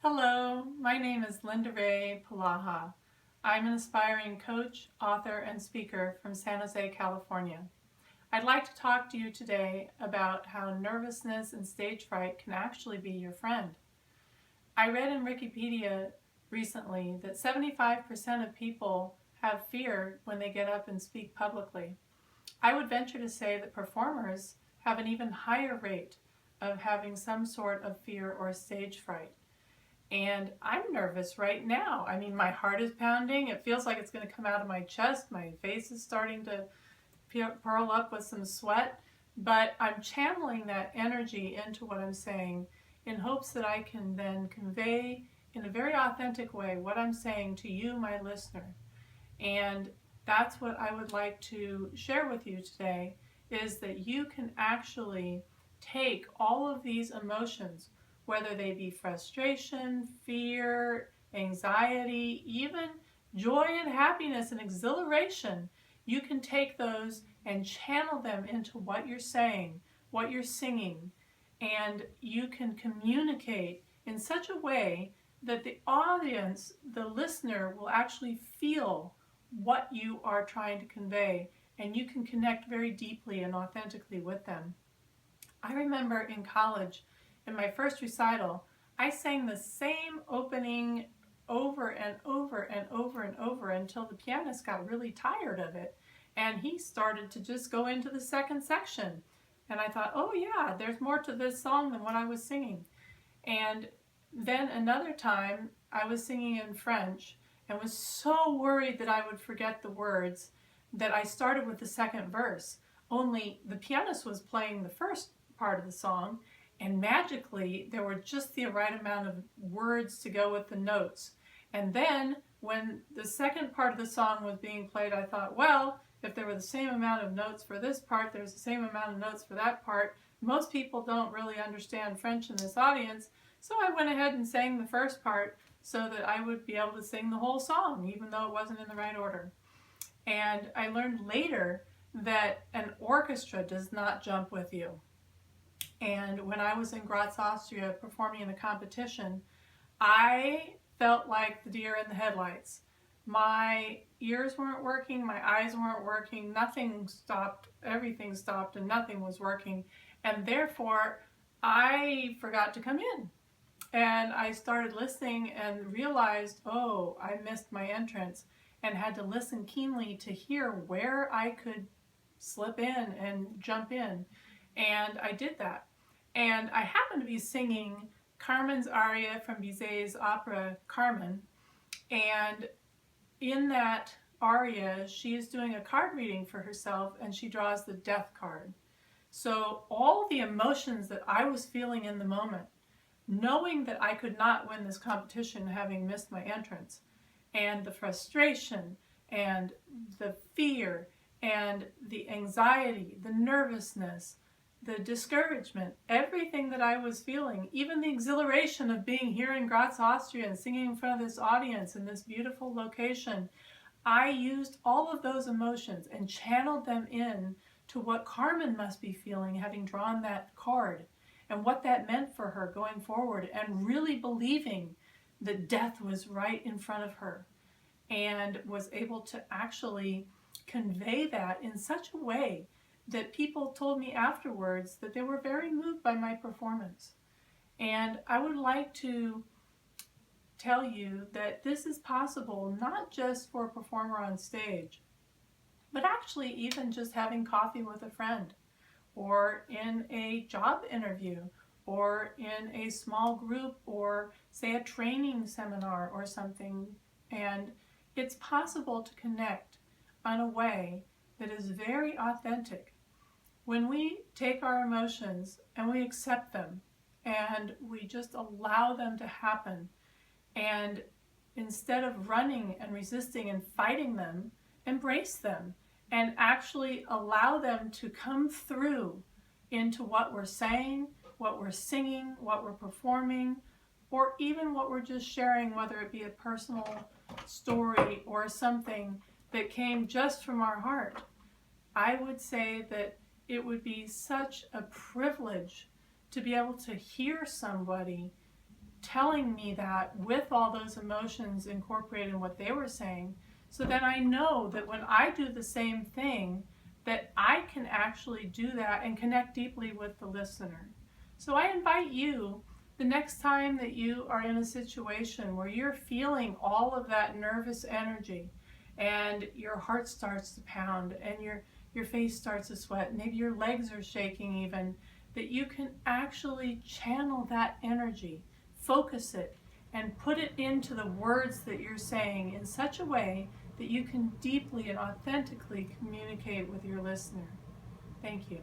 Hello, my name is Linda Ray Palaha. I'm an aspiring coach, author, and speaker from San Jose, California. I'd like to talk to you today about how nervousness and stage fright can actually be your friend. I read in Wikipedia recently that 75% of people have fear when they get up and speak publicly. I would venture to say that performers have an even higher rate of having some sort of fear or stage fright. And I'm nervous right now. I mean, my heart is pounding. It feels like it's going to come out of my chest. My face is starting to curl up with some sweat. But I'm channeling that energy into what I'm saying in hopes that I can then convey in a very authentic way what I'm saying to you, my listener. And that's what I would like to share with you today, is that you can actually take all of these emotions, whether they be frustration, fear, anxiety, even joy and happiness and exhilaration, you can take those and channel them into what you're saying, what you're singing, and you can communicate in such a way that the audience, the listener, will actually feel what you are trying to convey, and you can connect very deeply and authentically with them. I remember in college, in my first recital, I sang the same opening over and over and over and over until the pianist got really tired of it, and he started to just go into the second section. And I thought, oh yeah, there's more to this song than what I was singing. And then another time, I was singing in French and was so worried that I would forget the words that I started with the second verse. Only the pianist was playing the first part of the song, and magically there were just the right amount of words to go with the notes. And then when the second part of the song was being played, I thought, well, if there were the same amount of notes for this part, there's the same amount of notes for that part. Most people don't really understand French in this audience, so I went ahead and sang the first part so that I would be able to sing the whole song, even though it wasn't in the right order. And I learned later that an orchestra does not jump with you. And when I was in Graz, Austria, performing in a competition, I felt like the deer in the headlights. My ears weren't working, my eyes weren't working, nothing stopped, everything stopped, and nothing was working. And therefore, I forgot to come in. And I started listening and realized, oh, I missed my entrance, and had to listen keenly to hear where I could slip in and jump in. And I did that. And I happened to be singing Carmen's aria from Bizet's opera Carmen. And in that aria, she is doing a card reading for herself, and she draws the death card. So all the emotions that I was feeling in the moment, knowing that I could not win this competition having missed my entrance, and the frustration and the fear and the anxiety, the nervousness, the discouragement, everything that I was feeling, even the exhilaration of being here in Graz, Austria and singing in front of this audience in this beautiful location, I used all of those emotions and channeled them in to what Carmen must be feeling having drawn that card, and what that meant for her going forward, and really believing that death was right in front of her, and was able to actually convey that in such a way that people told me afterwards that they were very moved by my performance. And I would like to tell you that this is possible not just for a performer on stage, but actually even just having coffee with a friend, or in a job interview, or in a small group, or say a training seminar or something. And it's possible to connect in a way that is very authentic. When we take our emotions and we accept them and we just allow them to happen, and instead of running and resisting and fighting them, embrace them and actually allow them to come through into what we're saying, what we're singing, what we're performing, or even what we're just sharing, whether it be a personal story or something that came just from our heart. I would say that it would be such a privilege to be able to hear somebody telling me that with all those emotions incorporated in what they were saying, so then I know that when I do the same thing, that I can actually do that and connect deeply with the listener. So I invite you, the next time that you are in a situation where you're feeling all of that nervous energy and your heart starts to pound and your face starts to sweat, maybe your legs are shaking even, that you can actually channel that energy, focus it, and put it into the words that you're saying in such a way that you can deeply and authentically communicate with your listener. Thank you.